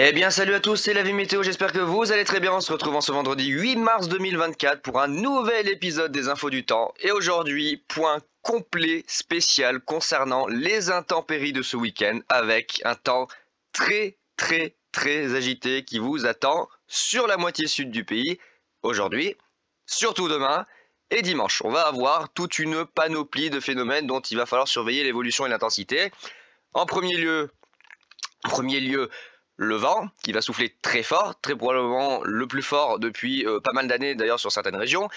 Eh bien salut à tous, c'est la vie météo, j'espère que vous allez très bien. On se retrouve en ce vendredi 8 mars 2024 pour un nouvel épisode des infos du temps. Et aujourd'hui, point complet spécial concernant les intempéries de ce week-end avec un temps très agité qui vous attend sur la moitié sud du pays aujourd'hui, surtout demain et dimanche. On va avoir toute une panoplie de phénomènes dont il va falloir surveiller l'évolution et l'intensité. En premier lieu, le vent qui va souffler très fort, très probablement le plus fort depuis pas mal d'années d'ailleurs sur certaines régions.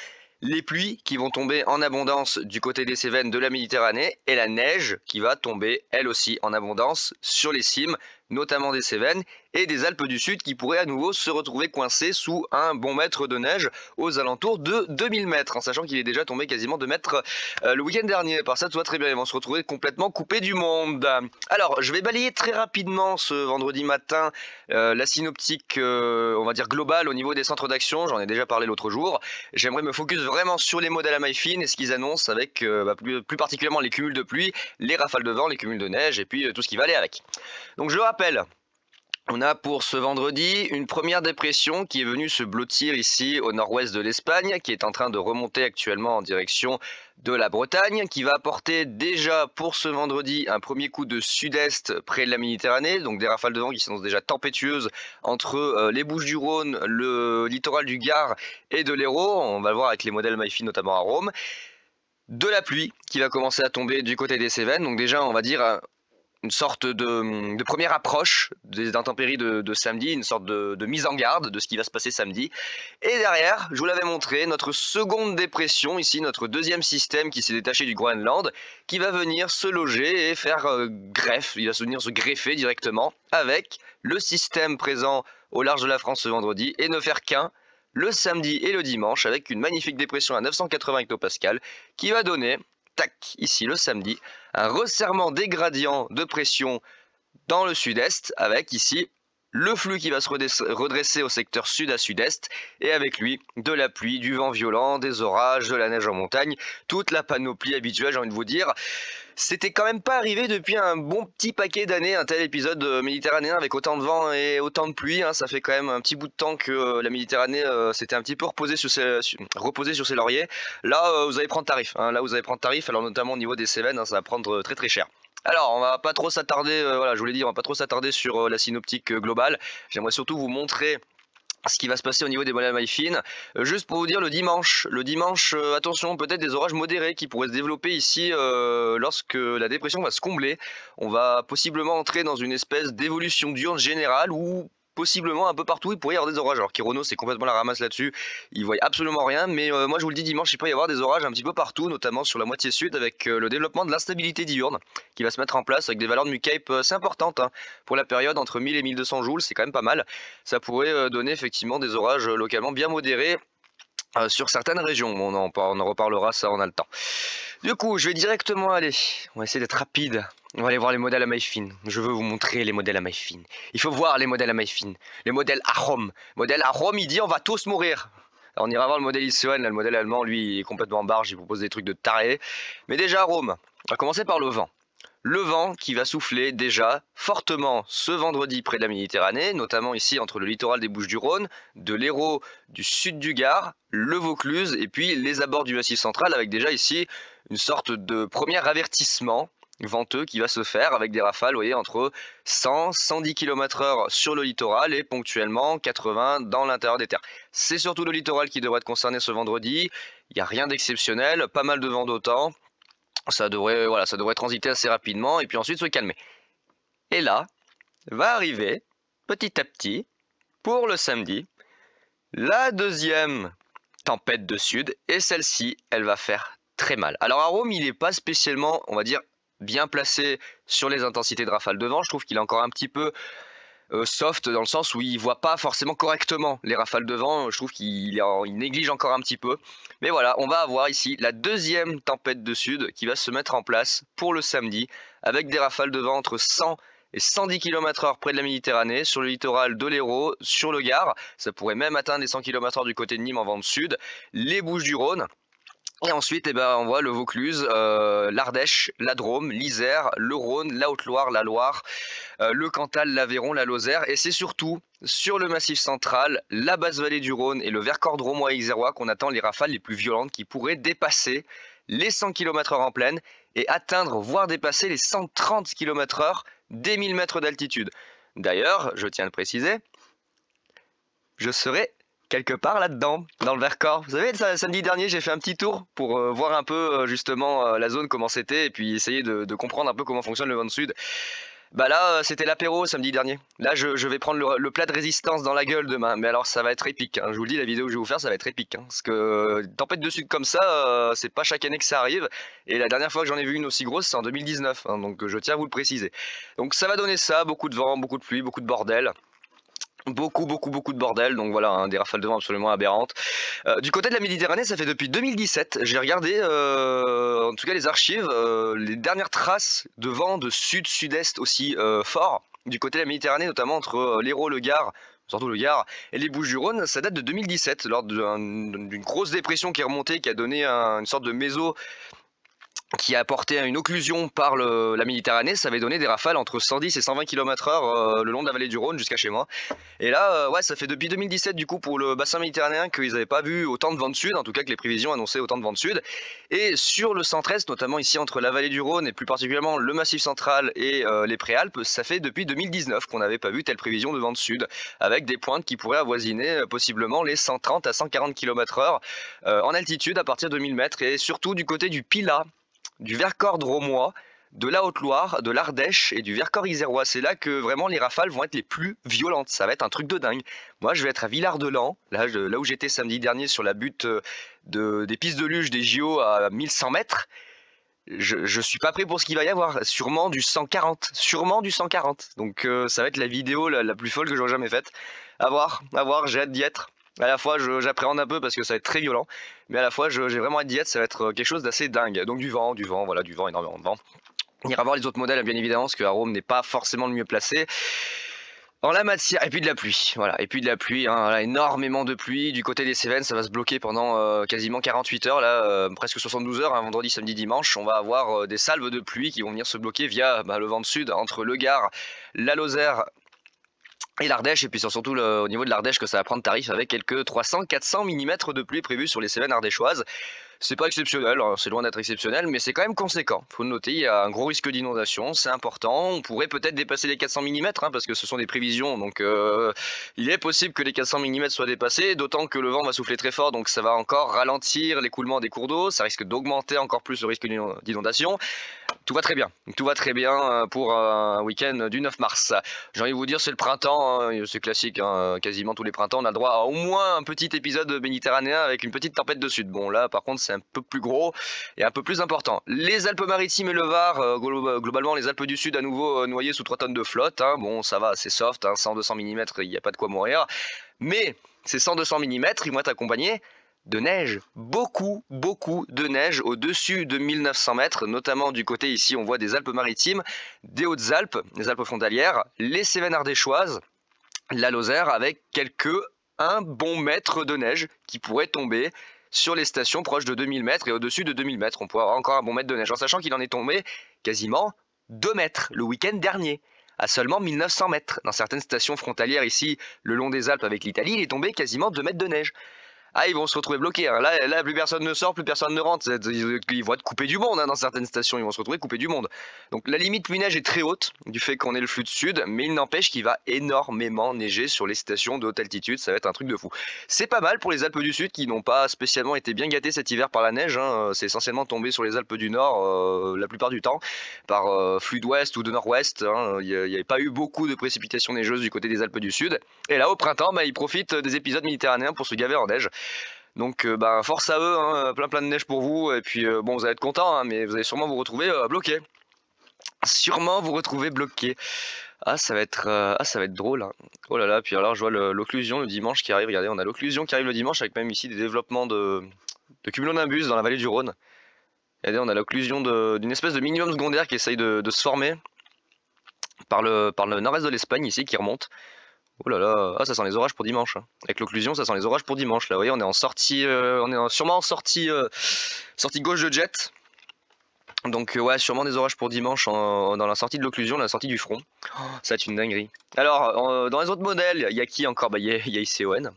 Les pluies qui vont tomber en abondance du côté des Cévennes de la Méditerranée et la neige qui va tomber elle aussi en abondance sur les cimes, notamment des Cévennes et des Alpes du Sud qui pourraient à nouveau se retrouver coincés sous un bon mètre de neige aux alentours de 2000 mètres, en sachant qu'il est déjà tombé quasiment 2 mètres le week-end dernier. Par ça, tout va très bien, ils vont se retrouver complètement coupés du monde. Alors, je vais balayer très rapidement ce vendredi matin la synoptique, on va dire globale au niveau des centres d'action, j'en ai déjà parlé l'autre jour. J'aimerais me focus vraiment sur les modèles à maille fine et ce qu'ils annoncent avec plus particulièrement les cumuls de pluie, les rafales de vent, les cumuls de neige et puis tout ce qui va aller avec. Donc je rappelle, on a pour ce vendredi une première dépression qui est venue se blottir ici au nord-ouest de l'Espagne, qui est en train de remonter actuellement en direction de la Bretagne, qui va apporter déjà pour ce vendredi un premier coup de sud-est près de la Méditerranée, donc des rafales de vent qui sont déjà tempétueuses entre les Bouches-du-Rhône, le littoral du Gard et de l'Hérault. On va le voir avec les modèles MyFi notamment à Rome. De la pluie qui va commencer à tomber du côté des Cévennes, donc déjà on va dire une sorte de première approche des intempéries de samedi, une sorte de mise en garde de ce qui va se passer samedi. Et derrière, je vous l'avais montré, notre seconde dépression, ici notre deuxième système qui s'est détaché du Groenland, qui va venir se loger et faire greffe, il va venir se greffer directement avec le système présent au large de la France ce vendredi et ne faire qu'un le samedi et le dimanche avec une magnifique dépression à 980 hectopascales qui va donner, tac, ici le samedi, un resserrement des gradients de pression dans le sud-est avec ici le flux qui va se redresser au secteur sud à sud-est et avec lui de la pluie, du vent violent, des orages, de la neige en montagne, toute la panoplie habituelle, j'ai envie de vous dire. C'était quand même pas arrivé depuis un bon petit paquet d'années, un tel épisode méditerranéen avec autant de vent et autant de pluie. Ça fait quand même un petit bout de temps que la Méditerranée s'était un petit peu reposée sur ses lauriers. Là, vous allez prendre tarif. Là, vous allez prendre tarif. Alors notamment au niveau des Cévennes, ça va prendre très cher. Alors, on va pas trop s'attarder, voilà, je vous l'ai dit, on va pas trop s'attarder sur la synoptique globale. J'aimerais surtout vous montrer ce qui va se passer au niveau des modèles mailles fines. Juste pour vous dire, le dimanche, attention, peut-être des orages modérés qui pourraient se développer ici lorsque la dépression va se combler. On va possiblement entrer dans une espèce d'évolution diurne générale où possiblement un peu partout il pourrait y avoir des orages. Alors Kirono c'est complètement la ramasse là-dessus, il voit absolument rien, mais moi je vous le dis, dimanche il peut y avoir des orages un petit peu partout, notamment sur la moitié sud avec le développement de l'instabilité diurne qui va se mettre en place avec des valeurs de Mucape assez importantes pour la période entre 1000 et 1200 joules, c'est quand même pas mal. Ça pourrait donner effectivement des orages localement bien modérés sur certaines régions. On en reparlera, ça on a le temps. Du coup, je vais directement aller, on va essayer d'être rapide. On va aller voir les modèles à maille fine. Je veux vous montrer les modèles à maille fine. Il faut voir les modèles à maille fine. Les modèles à Rome. Modèle à Rome, il dit on va tous mourir. Alors, on ira voir le modèle Issoen, là, le modèle allemand, lui, il est complètement en barge, il propose des trucs de taré. Mais déjà à Rome, on va commencer par le vent. Le vent qui va souffler déjà fortement ce vendredi près de la Méditerranée, notamment ici entre le littoral des Bouches-du-Rhône, de l'Hérault, du sud du Gard, le Vaucluse et puis les abords du Massif central avec déjà ici une sorte de premier avertissement venteux qui va se faire avec des rafales, vous voyez, entre 100-110 km/h sur le littoral et ponctuellement 80 dans l'intérieur des terres. C'est surtout le littoral qui devrait être concerné ce vendredi, il n'y a rien d'exceptionnel, pas mal de vent d'autant. Ça devrait transiter assez rapidement et puis ensuite se calmer. Et là, va arriver, petit à petit, pour le samedi, la deuxième tempête de sud, et celle-ci, elle va faire très mal. Alors à Rome, il n'est pas spécialement, on va dire, bien placé sur les intensités de rafales de vent. Je trouve qu'il est encore un petit peu soft dans le sens où il voit pas forcément correctement les rafales de vent. Je trouve qu'il néglige encore un petit peu. Mais voilà, on va avoir ici la deuxième tempête de sud qui va se mettre en place pour le samedi avec des rafales de vent entre 100 et 110 km/h près de la Méditerranée, sur le littoral de l'Hérault, sur le Gard. Ça pourrait même atteindre les 100 km/h du côté de Nîmes en vent de sud, les Bouches-du-Rhône. Et ensuite, eh ben, on voit le Vaucluse, l'Ardèche, la Drôme, l'Isère, le Rhône, la Haute-Loire, la Loire, le Cantal, l'Aveyron, la Lozère. Et c'est surtout sur le Massif central, la basse vallée du Rhône et le Vercors drômois et isérois qu'on attend les rafales les plus violentes qui pourraient dépasser les 100 km/h en plaine et atteindre, voire dépasser les 130 km/h dès 1000 mètres d'altitude. D'ailleurs, je tiens à le préciser, je serai quelque part là-dedans, dans le Vercors. Vous savez, samedi dernier, j'ai fait un petit tour pour voir un peu justement la zone, comment c'était, et puis essayer de comprendre un peu comment fonctionne le vent de sud. Bah là, c'était l'apéro samedi dernier. Là, je vais prendre le plat de résistance dans la gueule demain. Mais alors, ça va être épique, hein. Je vous le dis, la vidéo que je vais vous faire, ça va être épique, hein. Parce que tempête de sud comme ça, c'est pas chaque année que ça arrive. Et la dernière fois que j'en ai vu une aussi grosse, c'est en 2019, hein. Donc je tiens à vous le préciser. Donc ça va donner ça, beaucoup de vent, beaucoup de pluie, beaucoup de bordel. Beaucoup de bordel, donc voilà, hein, des rafales de vent absolument aberrantes. Du côté de la Méditerranée, ça fait depuis 2017, j'ai regardé, en tout cas les archives, les dernières traces de vent de sud-sud-est aussi fort, du côté de la Méditerranée, notamment entre l'Hérault, le Gard, surtout le Gard, et les Bouches-du-Rhône, ça date de 2017, lors d'une grosse dépression qui est remontée, qui a donné une sorte de méso, qui a apporté une occlusion par la Méditerranée. Ça avait donné des rafales entre 110 et 120 km/h le long de la vallée du Rhône jusqu'à chez moi. Et là, ouais, ça fait depuis 2017 du coup pour le bassin méditerranéen qu'ils n'avaient pas vu autant de vent de sud, en tout cas que les prévisions annonçaient autant de vent de sud. Et sur le centre-est, notamment ici entre la vallée du Rhône et plus particulièrement le Massif central et les Préalpes, ça fait depuis 2019 qu'on n'avait pas vu telle prévision de vent de sud, avec des pointes qui pourraient avoisiner possiblement les 130 à 140 km/h en altitude à partir de 1000 mètres, et surtout du côté du Pilat, du Vercors drômois, de la Haute-Loire, de l'Ardèche et du Vercors isérois. C'est là que vraiment les rafales vont être les plus violentes. Ça va être un truc de dingue. Moi, je vais être à Villard-de-Lans, là où j'étais samedi dernier sur la butte des pistes de luge des JO à 1100 mètres. Je suis pas prêt pour ce qu'il va y avoir. Sûrement du 140. Sûrement du 140. Donc ça va être la vidéo la plus folle que j'aurais jamais faite. À voir, j'ai hâte d'y être. À la fois, j'appréhende un peu parce que ça va être très violent, mais à la fois, j'ai vraiment hâte d'y être. Ça va être quelque chose d'assez dingue. Donc du vent, voilà, du vent, énormément de vent. On ira voir les autres modèles, bien évidemment, parce que Arome n'est pas forcément le mieux placé en la matière. Et puis de la pluie, voilà, et puis de la pluie, hein, là, énormément de pluie. Du côté des Cévennes, ça va se bloquer pendant quasiment 48 heures, là, presque 72 heures, hein, vendredi, samedi, dimanche. On va avoir des salves de pluie qui vont venir se bloquer via le vent de sud entre le Gard, la Lozère et l'Ardèche, et puis c'est surtout au niveau de l'Ardèche que ça va prendre tarif, avec quelques 300-400 mm de pluie prévus sur les Cévennes ardéchoises. C'est pas exceptionnel, hein, c'est loin d'être exceptionnel, mais c'est quand même conséquent. Faut le noter, il y a un gros risque d'inondation, c'est important. On pourrait peut-être dépasser les 400 mm, hein, parce que ce sont des prévisions, donc il est possible que les 400 mm soient dépassés, d'autant que le vent va souffler très fort, donc ça va encore ralentir l'écoulement des cours d'eau, ça risque d'augmenter encore plus le risque d'inondation. Tout va très bien pour un week-end du 9 mars. J'ai envie de vous dire, c'est le printemps, hein, c'est classique, hein, quasiment tous les printemps, on a le droit à au moins un petit épisode méditerranéen avec une petite tempête de sud. Bon là, par contre, c'est un peu plus gros et un peu plus important. Les Alpes-Maritimes et le Var, globalement les Alpes du Sud à nouveau noyées sous 3 tonnes de flotte, hein. Bon, ça va, c'est soft, hein, 100-200 mm, il n'y a pas de quoi mourir. Mais ces 100-200 mm, ils vont être accompagnés de neige, beaucoup de neige au-dessus de 1900 mètres, notamment du côté ici on voit des Alpes-Maritimes, des Hautes-Alpes, des Alpes frontalières, les Cévennes ardéchoises, la Lozère, avec un bon mètre de neige qui pourrait tomber sur les stations proches de 2000 mètres et au-dessus de 2000 mètres, on pourrait avoir encore un bon mètre de neige, en sachant qu'il en est tombé quasiment 2 mètres le week-end dernier, à seulement 1900 mètres. Dans certaines stations frontalières ici, le long des Alpes avec l'Italie, il est tombé quasiment 2 mètres de neige. Ah, ils vont se retrouver bloqués, hein. Là, plus personne ne sort, plus personne ne rentre. Ils vont être coupés du monde, hein, dans certaines stations. Ils vont se retrouver coupés du monde. Donc la limite pluie-neige est très haute du fait qu'on ait le flux de sud, mais il n'empêche qu'il va énormément neiger sur les stations de haute altitude. Ça va être un truc de fou. C'est pas mal pour les Alpes du Sud qui n'ont pas spécialement été bien gâtés cet hiver par la neige, hein. C'est essentiellement tombé sur les Alpes du Nord la plupart du temps par flux d'ouest ou de nord-ouest, hein. Il n'y avait pas eu beaucoup de précipitations neigeuses du côté des Alpes du Sud. Et là, au printemps, ils profitent des épisodes méditerranéens pour se gaver en neige. Donc force à eux, hein, plein de neige pour vous, et puis bon, vous allez être content, hein, mais vous allez sûrement vous retrouver bloqué. Sûrement vous retrouver bloqué. Ah, ça va être drôle, hein. Oh là là, puis alors je vois l'occlusion le dimanche qui arrive. Regardez, on a l'occlusion qui arrive le dimanche avec même ici des développements de cumulonimbus dans la vallée du Rhône. Regardez, on a l'occlusion d'une espèce de minimum secondaire qui essaye de se former par le nord-est de l'Espagne ici, qui remonte. Oh là là, ah ça sent les orages pour dimanche, hein. Avec l'occlusion, ça sent les orages pour dimanche. Là, vous voyez, on est en sortie, sûrement en sortie, sortie gauche de jet. Donc ouais, sûrement des orages pour dimanche dans la sortie de l'occlusion, la sortie du front. Oh, ça va être une dinguerie. Alors, dans les autres modèles, il y a qui encore? Bah, il y a ICON.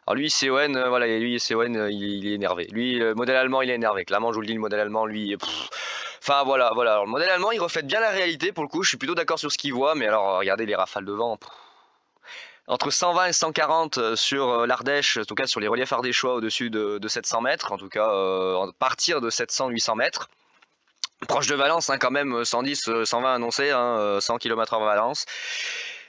Alors lui, ICON, voilà, lui, ICON, il est énervé. Lui, le modèle allemand, il est énervé. Clairement, je vous le dis, le modèle allemand, lui, enfin voilà, voilà. Alors, le modèle allemand, il reflète bien la réalité pour le coup. Je suis plutôt d'accord sur ce qu'il voit, mais alors, regardez les rafales de vent. Entre 120 et 140 sur l'Ardèche, en tout cas sur les reliefs ardéchois au-dessus de 700 mètres, en tout cas à partir de 700-800 mètres. Proche de Valence, hein, quand même, 110, 120 annoncé, hein, 100 km/h Valence.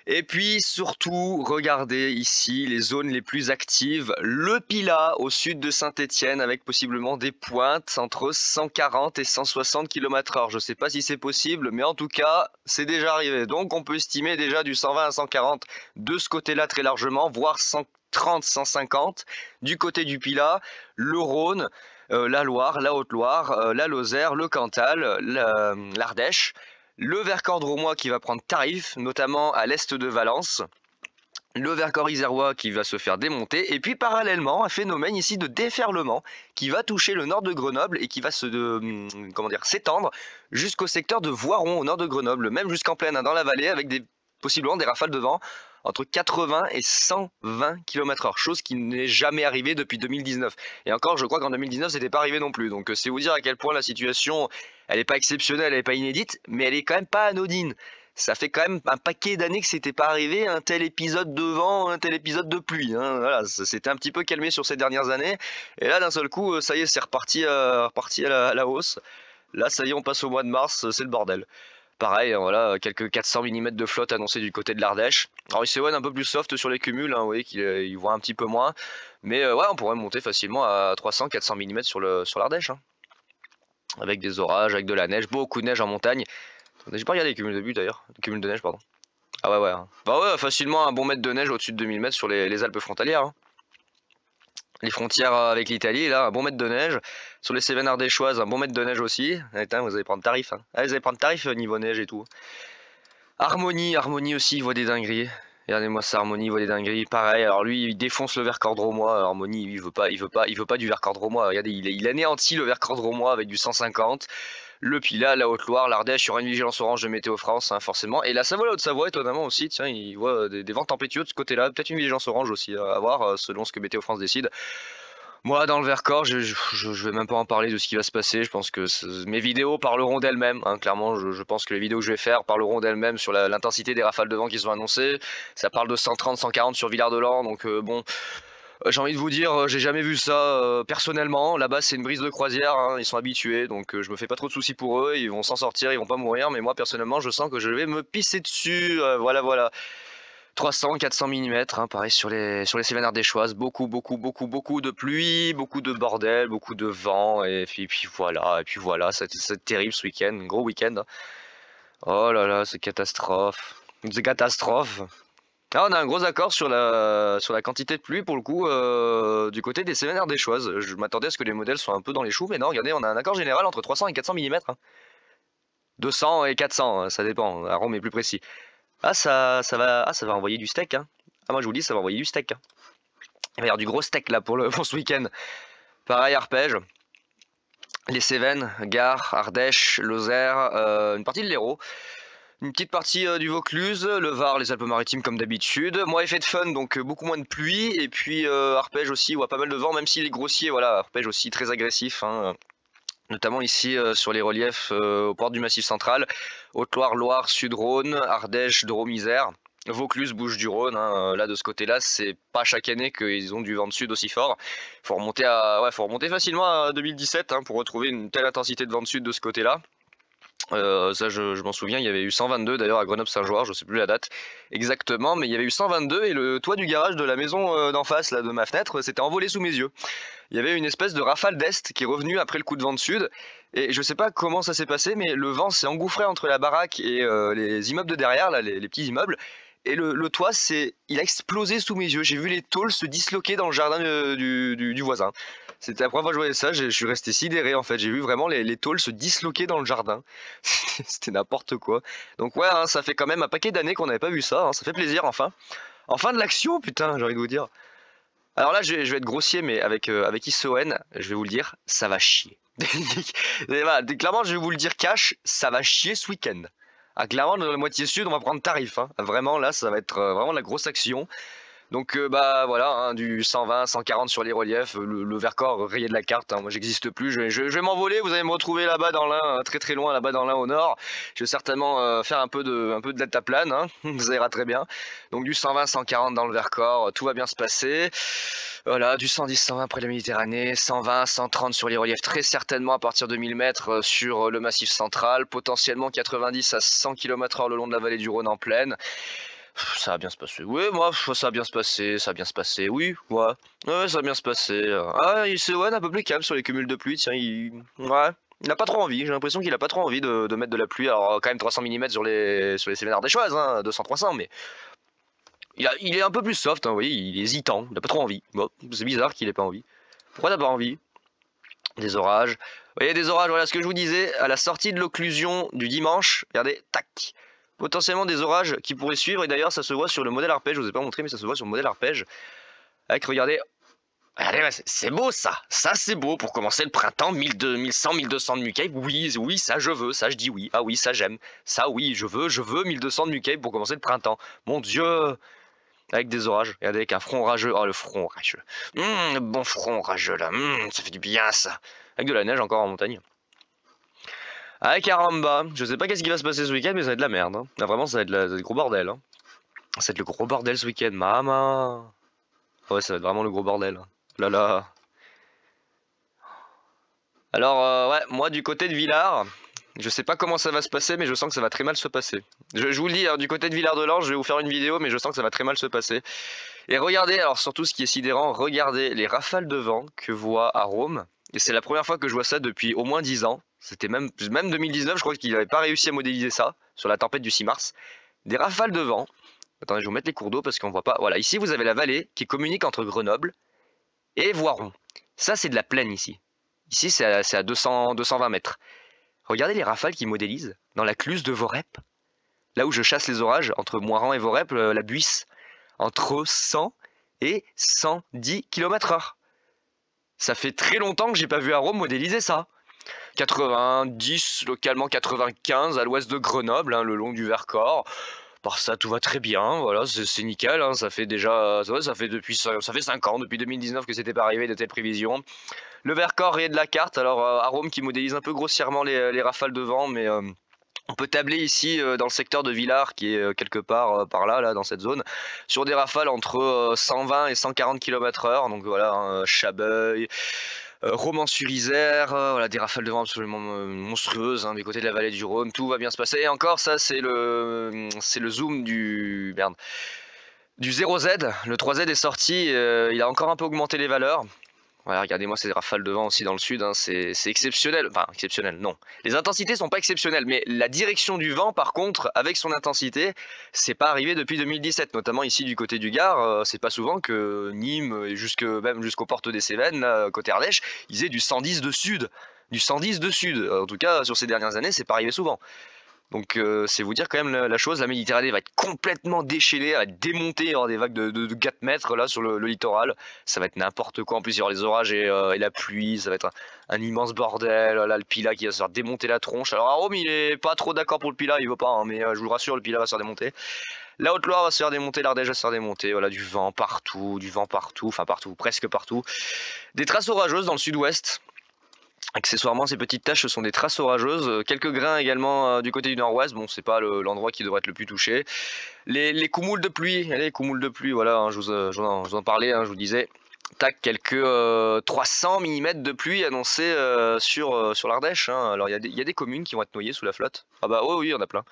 Et puis surtout, regardez ici les zones les plus actives. Le Pilat au sud de Saint-Étienne avec possiblement des pointes entre 140 et 160 km/h. Je ne sais pas si c'est possible, mais en tout cas, c'est déjà arrivé. Donc on peut estimer déjà du 120 à 140 de ce côté-là très largement, voire 130, 150 du côté du Pilat, le Rhône. La Loire, la Haute-Loire, la Lozère, le Cantal, l'Ardèche, le Vercors drômois qui va prendre tarif, notamment à l'est de Valence, le Vercors isérois qui va se faire démonter, et puis parallèlement un phénomène ici de déferlement qui va toucher le nord de Grenoble et qui va s'étendre jusqu'au secteur de Voiron au nord de Grenoble, même jusqu'en plaine, hein, dans la vallée, avec possiblement des rafales de vent entre 80 et 120 km/h, chose qui n'est jamais arrivée depuis 2019. Et encore, je crois qu'en 2019, c'était pas arrivé non plus. Donc c'est vous dire à quel point la situation, elle n'est pas exceptionnelle, elle n'est pas inédite, mais elle est quand même pas anodine. Ça fait quand même un paquet d'années que c'était pas arrivé, un tel épisode de vent, un tel épisode de pluie, hein. Voilà, ça s'était un petit peu calmé sur ces dernières années. Et là, d'un seul coup, ça y est, c'est reparti, à la hausse. Là, ça y est, on passe au mois de mars, c'est le bordel. Pareil, hein, voilà, quelques 400 mm de flotte annoncés du côté de l'Ardèche. Alors ICON un peu plus soft sur les cumuls, hein, vous voyez qu'il voit un petit peu moins. Mais ouais, on pourrait monter facilement à 300-400 mm sur l'Ardèche. Hein. Avec des orages, avec de la neige, beaucoup de neige en montagne. J'ai pas regardé les cumuls de but d'ailleurs, les cumuls de neige, pardon. Ah ouais, ouais. Hein. Bah ouais, facilement un bon mètre de neige au-dessus de 2000 mètres sur les Alpes frontalières. Hein. Les frontières avec l'Italie, là, un bon mètre de neige. Sur les Cévennes ardéchoises, un bon mètre de neige aussi. Attends, vous allez prendre tarif. Hein. Ah, vous allez prendre tarif niveau neige et tout. Harmonie aussi, il voit des dingueries. Regardez-moi ça, Harmonie, il voit des dingueries. Pareil, alors lui, il défonce le Vercors drômois. Harmonie, il veut pas du Vercors drômois. Regardez, il anéantit le Vercors drômois avec du 150. Le Pilat, la Haute-Loire, l'Ardèche, il y aura une vigilance orange de Météo France, hein, forcément. Et la Savoie, la Haute-Savoie, étonnamment aussi, tiens, il voit des vents tempétueux de ce côté-là. Peut-être une vigilance orange aussi à voir, selon ce que Météo France décide. Moi, dans le Vercors, je vais même pas en parler de ce qui va se passer. Je pense que mes vidéos parleront d'elles-mêmes. Hein. Clairement, je pense que les vidéos que je vais faire parleront d'elles-mêmes sur l'intensité des rafales de vent qui sont annoncées. Ça parle de 130, 140 sur Villard-de-Lans. Donc bon, j'ai envie de vous dire, j'ai jamais vu ça personnellement. Là-bas, c'est une brise de croisière. Hein. Ils sont habitués, donc je me fais pas trop de soucis pour eux. Ils vont s'en sortir, ils vont pas mourir. Mais moi, personnellement, je sens que je vais me pisser dessus. Voilà, voilà. 300-400 mm, hein, pareil sur les Cévennes ardéchoises, beaucoup de pluie, beaucoup de bordel, beaucoup de vent, et puis voilà, c'est terrible ce week-end, gros week-end. Hein. Oh là là, c'est catastrophe, c'est catastrophe. Ah, on a un gros accord sur la quantité de pluie pour le coup du côté des Cévennes ardéchoises. Je m'attendais à ce que les modèles soient un peu dans les choux, mais non, regardez, on a un accord général entre 300 et 400 mm. Hein. 200 et 400, hein, ça dépend, à Rome est plus précis. Ah ça va envoyer du steak. Hein. Ah moi je vous dis ça va envoyer du steak. Hein. Il va y avoir du gros steak là pour ce week-end. Pareil arpège. Les Cévennes, Gard, Ardèche, Lozère, une partie de l'Hérault. Une petite partie du Vaucluse, le Var, les Alpes-Maritimes comme d'habitude. Moi effet de fun, donc beaucoup moins de pluie. Et puis arpège aussi, ouais, pas mal de vent, même s'il est grossier, voilà, arpège aussi très agressif. Hein. Notamment ici sur les reliefs aux portes du Massif central, Haute-Loire, Loire, Sud-Rhône, Ardèche, Drôme-Isère, Vaucluse, Bouches-du-Rhône. Hein, là de ce côté-là, c'est pas chaque année qu'ils ont du vent de sud aussi fort. Faut remonter facilement à 2017 hein, pour retrouver une telle intensité de vent de sud de ce côté-là. Ça je m'en souviens, il y avait eu 122 d'ailleurs à Grenoble-Saint-Georges, je sais plus la date exactement, mais il y avait eu 122 et le toit du garage de la maison d'en face là, de ma fenêtre s'était envolé sous mes yeux. Il y avait une espèce de rafale d'est qui est revenue après le coup de vent de sud et je sais pas comment ça s'est passé, mais le vent s'est engouffré entre la baraque et les immeubles de derrière, là, les petits immeubles. Et le toit, il a explosé sous mes yeux. J'ai vu les tôles se disloquer dans le jardin du voisin. C'était la première fois que je voyais ça, je suis resté sidéré en fait. J'ai vu vraiment les tôles se disloquer dans le jardin. C'était n'importe quoi. Donc ouais, hein, ça fait quand même un paquet d'années qu'on n'avait pas vu ça, hein, ça fait plaisir enfin. Enfin de l'action, putain, j'ai envie de vous dire. Alors là, je vais être grossier, mais avec ISON, je vais vous le dire, ça va chier. Et voilà, clairement, je vais vous le dire cash, ça va chier ce week-end. Ah, clairement, dans la moitié sud, on va prendre tarif, hein. Vraiment, là, ça va être vraiment la grosse action. Donc bah voilà, hein, du 120, 140 sur les reliefs, le Vercors rayé de la carte, hein, moi j'existe plus, je vais m'envoler, vous allez me retrouver là-bas dans l'Ain, très très loin là-bas dans l'Ain au nord. Je vais certainement faire un peu de deltaplane, hein, ça ira très bien. Donc du 120, 140 dans le Vercors, tout va bien se passer. Voilà, du 110, 120 près de la Méditerranée, 120, 130 sur les reliefs, très certainement à partir de 1000 mètres sur le massif central, potentiellement 90 à 100 km/h le long de la vallée du Rhône en plaine. Ça va bien se passer. Oui, moi, ça va bien se passer, ça va bien se passer. Oui, ouais. Ouais, ça va bien se passer. Ah, il se ouais, un peu plus calme sur les cumuls de pluie. Tiens, ouais. Il a pas trop envie. J'ai l'impression qu'il a pas trop envie de mettre de la pluie. Alors, quand même 300 mm sur les Cévennes ardéchoises, hein, 200-300, mais il est un peu plus soft, hein, vous voyez, il est hésitant. Il a pas trop envie. Bon, c'est bizarre qu'il ait pas envie. Pourquoi t'as pas envie? Des orages. Vous voyez, des orages, voilà ce que je vous disais. À la sortie de l'occlusion du dimanche, regardez, tac. Potentiellement des orages qui pourraient suivre, et d'ailleurs ça se voit sur le modèle arpège, je vous ai pas montré mais ça se voit sur le modèle arpège. Avec, regardez, regardez, c'est beau ça c'est beau pour commencer le printemps, 1200, 1100, 1200 de Mucape, oui, oui, ça je veux, ça je dis oui, ah oui, ça j'aime, ça oui, je veux 1200 de Mucape pour commencer le printemps, mon dieu. Avec des orages, regardez, avec un front rageux, oh le front rageux, le bon front rageux là, ça fait du bien ça, avec de la neige encore en montagne. Ah caramba, je sais pas qu'est-ce qui va se passer ce week-end, mais ça va être de la merde. Hein. Là, vraiment, ça va être le gros bordel. Hein. Ça va être le gros bordel ce week-end, maman. Ouais, ça va être vraiment le gros bordel. Là là. Alors, ouais, moi du côté de Villars, je sais pas comment ça va se passer, mais je sens que ça va très mal se passer. Je vous le dis, hein, du côté de Villars-de-Lans, je vais vous faire une vidéo, mais je sens que ça va très mal se passer. Et regardez, alors surtout ce qui est sidérant, regardez les rafales de vent que voit à Rome. Et c'est la première fois que je vois ça depuis au moins 10 ans. C'était même 2019, je crois qu'il n'avait pas réussi à modéliser ça, sur la tempête du 6 mars. Des rafales de vent. Attendez, je vais vous mettre les cours d'eau parce qu'on voit pas. Voilà, ici vous avez la vallée qui communique entre Grenoble et Voiron. Ça c'est de la plaine ici. Ici c'est à 220 mètres. Regardez les rafales qui modélisent dans la cluse de Vorep. Là où je chasse les orages, entre Moiran et Vorep, la Buisse. Entre 100 et 110 km/h. Ça fait très longtemps que j'ai pas vu à Rome modéliser ça. 90, localement 95 à l'ouest de Grenoble, hein, le long du Vercors. Par ça, tout va très bien, voilà, c'est nickel, hein, ça fait déjà, ça fait 5 ans, depuis 2019 que c'était pas arrivé de telles prévisions. Le Vercors est de la carte, alors à Rome qui modélise un peu grossièrement les rafales de vent, mais on peut tabler ici dans le secteur de Villars, qui est quelque part par là, dans cette zone, sur des rafales entre 120 et 140 km/h, donc voilà, hein, Chabeuil, Romans-sur-Isère, voilà, des rafales de vent absolument monstrueuses, hein, des côtés de la vallée du Rhône, tout va bien se passer. Et encore, ça c'est le zoom du 0Z, le 3Z est sorti, il a encore un peu augmenté les valeurs. Voilà, regardez-moi ces rafales de vent aussi dans le sud, hein, c'est exceptionnel, enfin exceptionnel, non. Les intensités sont pas exceptionnelles, mais la direction du vent par contre, avec son intensité, c'est pas arrivé depuis 2017, notamment ici du côté du Gard, c'est pas souvent que Nîmes, et même jusqu'aux portes des Cévennes, là, côté Ardèche, ils aient du 110 de sud. Du 110 de sud, en tout cas sur ces dernières années, c'est pas arrivé souvent. Donc c'est vous dire quand même la chose, la Méditerranée va être complètement déchaînée, elle va être démontée, il y aura des vagues de 4 mètres là sur le littoral, ça va être n'importe quoi, en plus il y aura les orages et la pluie, ça va être un immense bordel, là le Pilat qui va se faire démonter la tronche. Alors à Rome il est pas trop d'accord pour le Pilat, il veut pas, hein, mais je vous le rassure, le Pilat va se faire démonter. La Haute-Loire va se faire démonter, l'Ardèche va se faire démonter, voilà, du vent partout, enfin partout, presque partout. Des traces orageuses dans le sud-ouest. Accessoirement, ces petites taches, ce sont des traces orageuses. Quelques grains également du côté du nord-ouest. Bon, c'est pas l'endroit qui devrait être le plus touché. Les coumoules de pluie, les coumoules de pluie, voilà, hein, je vous en parlais, hein, je vous disais. Tac, quelques 300 mm de pluie annoncés sur l'Ardèche. Hein. Alors, il y a des communes qui vont être noyées sous la flotte. Ah bah, oh oui, il y en a plein.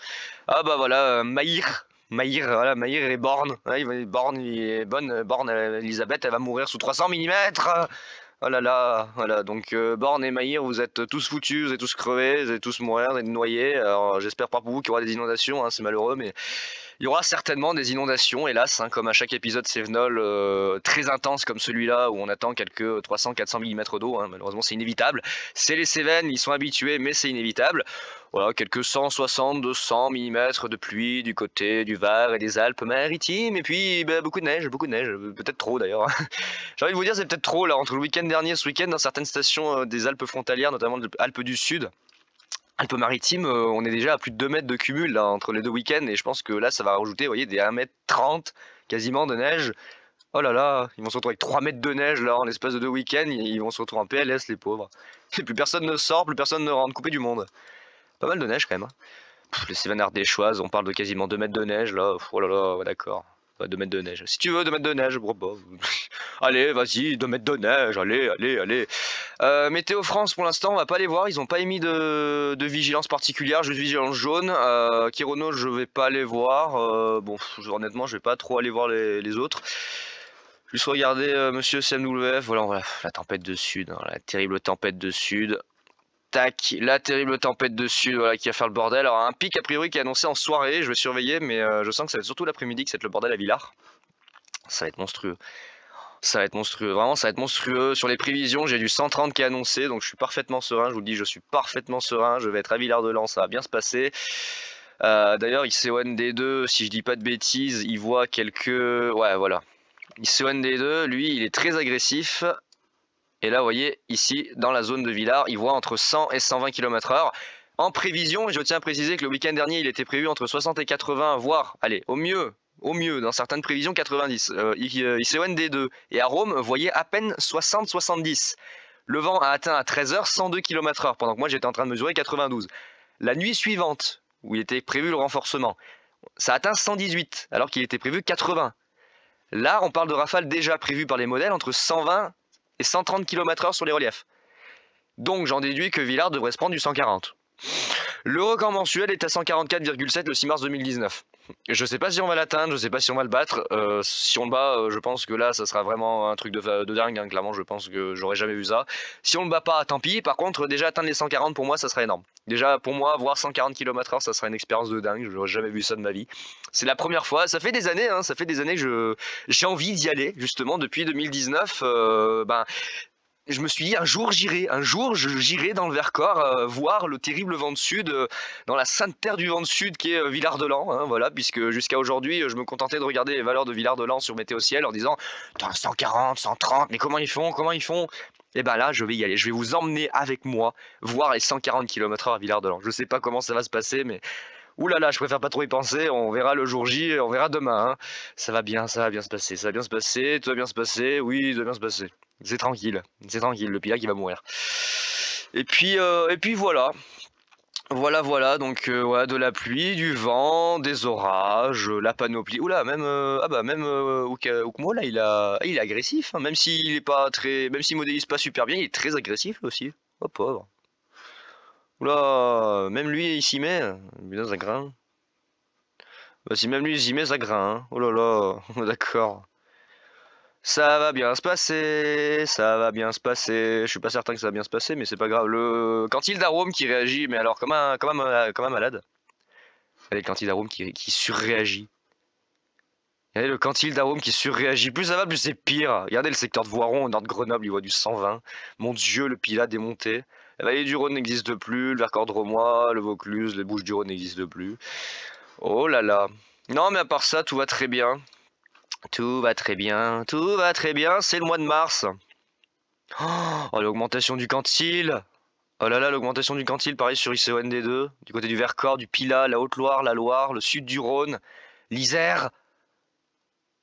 Ah bah voilà, Maïr, voilà, Maïr et Borne. Ouais, Borne, Elisabeth, elle va mourir sous 300 mm. Oh là là, voilà, donc Borne et Maïr, vous êtes tous foutus, vous êtes tous crevés, vous allez tous mourir, vous êtes noyés. Alors j'espère pas pour vous qu'il y aura des inondations, hein, c'est malheureux, mais Il y aura certainement des inondations, hélas, hein, comme à chaque épisode Cévenol très intense comme celui-là où on attend quelques 300-400 mm d'eau, hein, malheureusement c'est inévitable. C'est les Cévennes, ils sont habitués mais c'est inévitable. Voilà, quelques 160-200 mm de pluie du côté du Var et des Alpes-Maritimes, et puis bah, beaucoup de neige, peut-être trop d'ailleurs. J'ai envie de vous dire c'est peut-être trop là, entre le week-end dernier et ce week-end dans certaines stations des Alpes frontalières, notamment des Alpes du Sud. Alpes-Maritimes, on est déjà à plus de 2 mètres de cumul là, entre les deux week-ends, et je pense que là ça va rajouter, vous voyez, des 1,30 m quasiment de neige. Oh là là, ils vont se retrouver avec 3 mètres de neige là en l'espace de 2 week-ends, ils vont se retrouver en PLS les pauvres. Et plus personne ne sort, plus personne ne rentre, coupé du monde. Pas mal de neige quand même. Hein. Les Cévennes ardéchoises, on parle de quasiment 2 mètres de neige là, oh là là, ouais, d'accord. 2 mètres de neige. Si tu veux 2 mètres de neige, bon, bah, allez, vas-y, 2 mètres de neige, allez, allez, allez. Météo France, pour l'instant, on va pas les voir. Ils n'ont pas émis de vigilance particulière, juste vigilance jaune. Kirono, je vais pas les voir. Bon, honnêtement, je vais pas trop aller voir les autres. Juste regarder Monsieur CMWF. Voilà, la tempête de sud, hein, la terrible tempête de sud. Tac, la terrible tempête de sud, voilà, qui va faire le bordel. Alors, un pic a priori qui est annoncé en soirée. Je vais surveiller, mais je sens que ça va être surtout l'après-midi que ça va être le bordel à Villars. Ça va être monstrueux. Ça va être monstrueux, vraiment ça va être monstrueux. Sur les prévisions, j'ai du 130 qui est annoncé, donc je suis parfaitement serein, je vous le dis, je suis parfaitement serein, je vais être à Villard-de-Lans, ça va bien se passer. D'ailleurs, ICOND2, si je dis pas de bêtises, il voit quelques... Ouais, voilà. ICOND2, lui, il est très agressif. Et là, vous voyez, ici, dans la zone de Villars, il voit entre 100 et 120 km/h. En prévision, et je tiens à préciser que le week-end dernier, il était prévu entre 60 et 80, voire, allez, au mieux, dans certaines prévisions, 90. ICOND2 et à Rome, voyez à peine 60-70. Le vent a atteint à 13h 102 km/h, pendant que moi j'étais en train de mesurer 92. La nuit suivante, où il était prévu le renforcement, ça atteint 118, alors qu'il était prévu 80. Là, on parle de rafales déjà prévues par les modèles entre 120 et 130 km/h sur les reliefs. Donc j'en déduis que Villars devrait se prendre du 140. Le record mensuel est à 144,7 le 6 mars 2019. Je sais pas si on va l'atteindre, je sais pas si on va le battre. Si on le bat, je pense que là, ça sera vraiment un truc de dingue. Hein. Clairement, je pense que j'aurais jamais vu ça. Si on le bat pas, tant pis. Par contre, déjà atteindre les 140 pour moi, ça serait énorme. Déjà pour moi, voir 140 km/h, ça serait une expérience de dingue. J'aurais jamais vu ça de ma vie. C'est la première fois. Ça fait des années, hein, ça fait des années que j'ai envie d'y aller. Justement, depuis 2019, je me suis dit un jour j'irai dans le Vercors voir le terrible vent de sud dans la sainte terre du vent de sud qui est Villard-de-Lans, hein, voilà, puisque jusqu'à aujourd'hui je me contentais de regarder les valeurs de Villard-de-Lans sur Météo Ciel en disant 140, 130, mais comment ils font? Et ben là je vais y aller, je vais vous emmener avec moi voir les 140 km/h à Villard-de-Lans. Je sais pas comment ça va se passer, mais oulala, je préfère pas trop y penser, on verra le jour J, on verra demain. Hein. Ça va bien se passer, tout va bien se passer, oui, tout va bien se passer. C'est tranquille, le pilote qui va mourir. Et puis voilà. Voilà, donc ouais, de la pluie, du vent, des orages, la panoplie. Oula, même Oukmo là, il est agressif, hein, même s'il est pas très, même s'il modélise pas super bien, il est très agressif aussi. Oh pauvre. Oula, même lui il s'y met, putain ça craint. Bah, si même lui il s'y met, ça craint. Hein. Oh là là, d'accord. Ça va bien se passer, ça va bien se passer. Je suis pas certain que ça va bien se passer, mais c'est pas grave. Le Quentil d'Arôme qui réagit, mais alors comme un malade. Allez, le Quentil d'Arôme qui surréagit. Regardez le Quentil d'Arôme qui surréagit. Plus ça va, plus c'est pire. Regardez le secteur de Voiron au nord de Grenoble, il voit du 120. Mon Dieu, le Pilat démonté. La vallée du Rhône n'existe plus, le Vercors drômois, le Vaucluse, les Bouches du Rhône n'existent plus. Oh là là. Non, mais à part ça, tout va très bien. Tout va très bien, c'est le mois de mars. Oh, l'augmentation du Cantil. Oh là là, l'augmentation du Cantil, pareil sur ICOND2, du côté du Vercors, du Pilat, la Haute-Loire, la Loire, le sud du Rhône, l'Isère,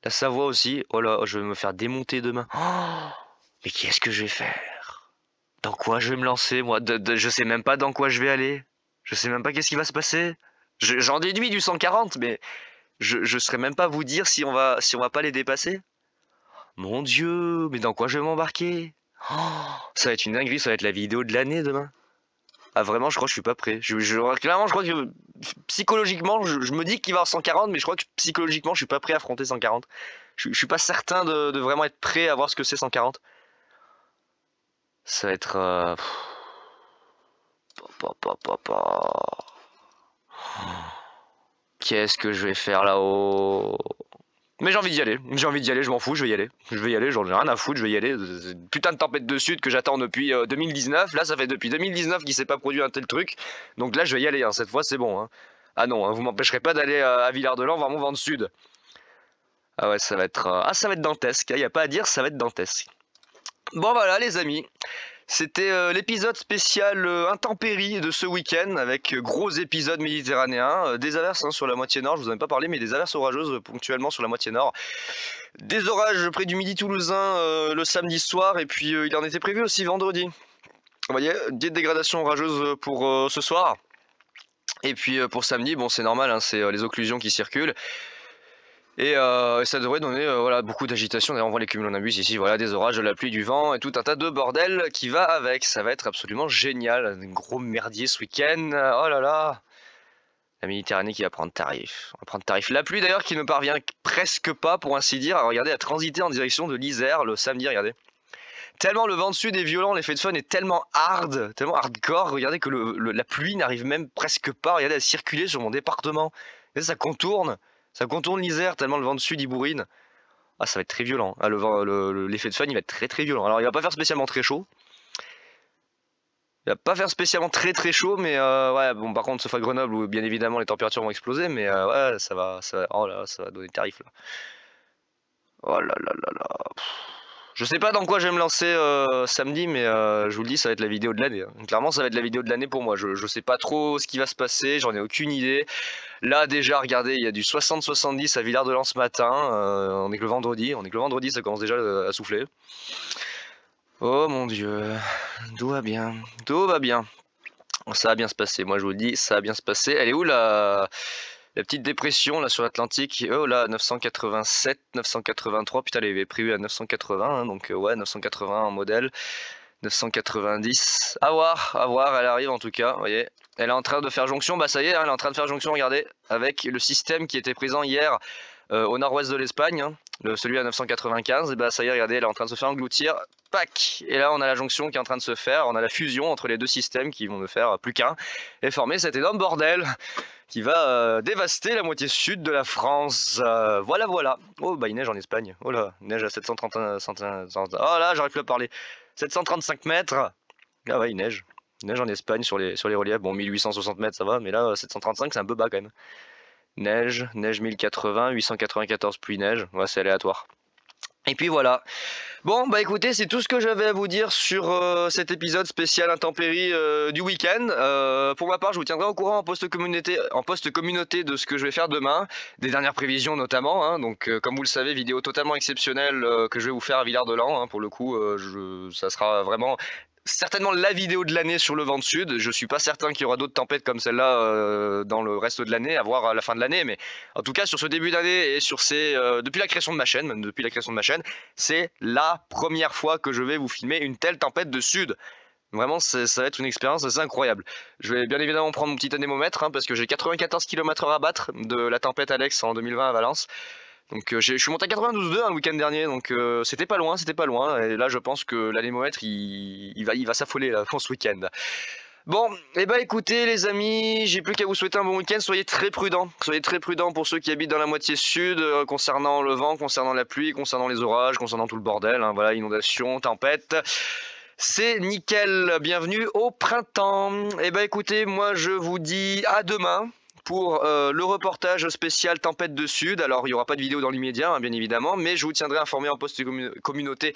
la Savoie aussi. Oh là, je vais me faire démonter demain. Oh, mais qu'est-ce que je vais faire? Dans quoi je vais me lancer, moi? Je sais même pas dans quoi je vais aller. Je sais même pas qu'est-ce qui va se passer. J'en déduis du 140, mais je saurais même pas vous dire si on va pas les dépasser. Mon Dieu, mais dans quoi je vais m'embarquer? Oh, ça va être une dinguerie, ça va être la vidéo de l'année demain. Ah vraiment, je crois que je suis pas prêt. Clairement, je crois que psychologiquement, je me dis qu'il va avoir 140, mais je crois que psychologiquement, je suis pas prêt à affronter 140. Je suis pas certain de vraiment être prêt à voir ce que c'est 140. Ça va être... Qu'est-ce que je vais faire là-haut? Mais j'ai envie d'y aller, je m'en fous, je vais y aller. Je vais y aller, j'en ai rien à foutre, je vais y aller. C'est une putain de tempête de sud que j'attends depuis 2019. Là, ça fait depuis 2019 qu'il s'est pas produit un tel truc. Donc là, je vais y aller, hein. Cette fois, c'est bon. Hein. Ah non, hein, vous m'empêcherez pas d'aller à Villard-de-Lans voir mon vent de sud. Ah ouais, ça va être, ça va être dantesque. Il n'y a pas à dire, ça va être dantesque. Bon voilà les amis. C'était l'épisode spécial intempéries de ce week-end avec gros épisode méditerranéen, des averses hein, sur la moitié nord, je vous en ai pas parlé, mais des averses orageuses ponctuellement sur la moitié nord. Des orages près du midi toulousain le samedi soir et puis il en était prévu aussi vendredi. Vous voyez, des dégradations orageuses pour ce soir. Et puis pour samedi, bon c'est normal, hein, c'est les occlusions qui circulent. Et ça devrait donner voilà, beaucoup d'agitation. D'ailleurs on voit les cumulonimbus ici, voilà, des orages, de la pluie, du vent et tout un tas de bordel qui va avec. Ça va être absolument génial. Un gros merdier ce week-end. Oh là là. La Méditerranée qui va prendre tarif. On va prendre tarif. La pluie d'ailleurs qui ne parvient presque pas, pour ainsi dire, à regarder, à transiter en direction de l'Isère le samedi, regardez. Tellement le vent de sud est violent, l'effet de fun est tellement hard, tellement hardcore, regardez que la pluie n'arrive même presque pas, regardez, à circuler sur mon département. Regardez, ça contourne l'Isère tellement le vent de sud il bourrine. Ah ça va être très violent, ah, l'effet de fun il va être très très violent. Alors il va pas faire spécialement très chaud. Il va pas faire spécialement très très chaud, mais ouais bon par contre sauf à Grenoble où bien évidemment les températures vont exploser, mais ouais ça va, oh là ça va donner tarif là. Oh là là là là. Je sais pas dans quoi je vais me lancer samedi, mais je vous le dis, ça va être la vidéo de l'année. Hein. Clairement, ça va être la vidéo de l'année pour moi. Je sais pas trop ce qui va se passer, j'en ai aucune idée. Là, déjà, regardez, il y a du 60-70 à Villard-de-Lans ce matin. On est que le vendredi, ça commence déjà à souffler. Oh mon Dieu, tout va bien, tout va bien. Ça va bien se passer, moi je vous le dis, ça va bien se passer. Elle est où la petite dépression là sur l'Atlantique? Oh là, 987, 983, putain elle avait prévu à 980, hein, donc ouais 980 en modèle, 990, à voir, elle arrive en tout cas, vous voyez. Elle est en train de faire jonction, bah ça y est, hein, elle est en train de faire jonction, regardez, avec le système qui était présent hier au nord-ouest de l'Espagne, hein, celui à 995, et bah ça y est, regardez, elle est en train de se faire engloutir, pac. Et là on a la jonction qui est en train de se faire, on a la fusion entre les deux systèmes qui vont ne faire plus qu'un, et former cet énorme bordel qui va dévaster la moitié sud de la France. Voilà, voilà. Oh, bah il neige en Espagne. Oh là, il neige à 731... Oh là, j'arrive plus à parler. 735 mètres. Ah ouais, il neige. Il neige en Espagne sur les reliefs. Bon, 1860 mètres, ça va, mais là, 735, c'est un peu bas quand même. Neige 1080, 894 pluie neige. Ouais, c'est aléatoire. Et puis voilà. Bon bah écoutez, c'est tout ce que j'avais à vous dire sur cet épisode spécial intempéries du week-end. Pour ma part, je vous tiendrai au courant en post communauté de ce que je vais faire demain, des dernières prévisions notamment. Hein, donc comme vous le savez, vidéo totalement exceptionnelle que je vais vous faire à Villard-de-Lans. Hein, pour le coup, ça sera vraiment certainement la vidéo de l'année sur le vent de sud. Je suis pas certain qu'il y aura d'autres tempêtes comme celle-là dans le reste de l'année, à voir à la fin de l'année, mais en tout cas sur ce début d'année et sur ces depuis la création de ma chaîne, même depuis la création de ma chaîne, c'est la première fois que je vais vous filmer une telle tempête de sud. Vraiment, ça va être une expérience assez incroyable. Je vais bien évidemment prendre mon petit anémomètre, hein, parce que j'ai 94 km/h à battre de la tempête Alex en 2020 à Valence. Donc je suis monté à 92,2 le week-end dernier, donc c'était pas loin, et là je pense que l'anémomètre il va s'affoler là, ce week-end. Bon, et bah écoutez les amis, j'ai plus qu'à vous souhaiter un bon week-end, soyez très prudents pour ceux qui habitent dans la moitié sud, concernant le vent, concernant la pluie, concernant les orages, concernant tout le bordel, hein, voilà, inondations, tempêtes. C'est nickel, bienvenue au printemps. Et bah écoutez, moi je vous dis à demain pour le reportage spécial tempête de sud. Alors il n'y aura pas de vidéo dans l'immédiat hein, bien évidemment, mais je vous tiendrai informé en post communauté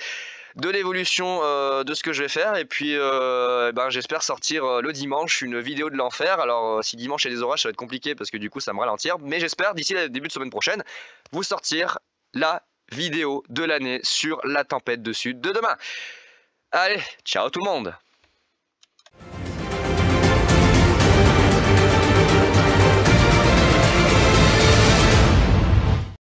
de l'évolution de ce que je vais faire. Et puis ben, j'espère sortir le dimanche une vidéo de l'enfer. Alors si dimanche il y a des orages ça va être compliqué parce que du coup ça me ralentir, mais j'espère d'ici le début de semaine prochaine vous sortir la vidéo de l'année sur la tempête de sud de demain. Allez, ciao tout le monde!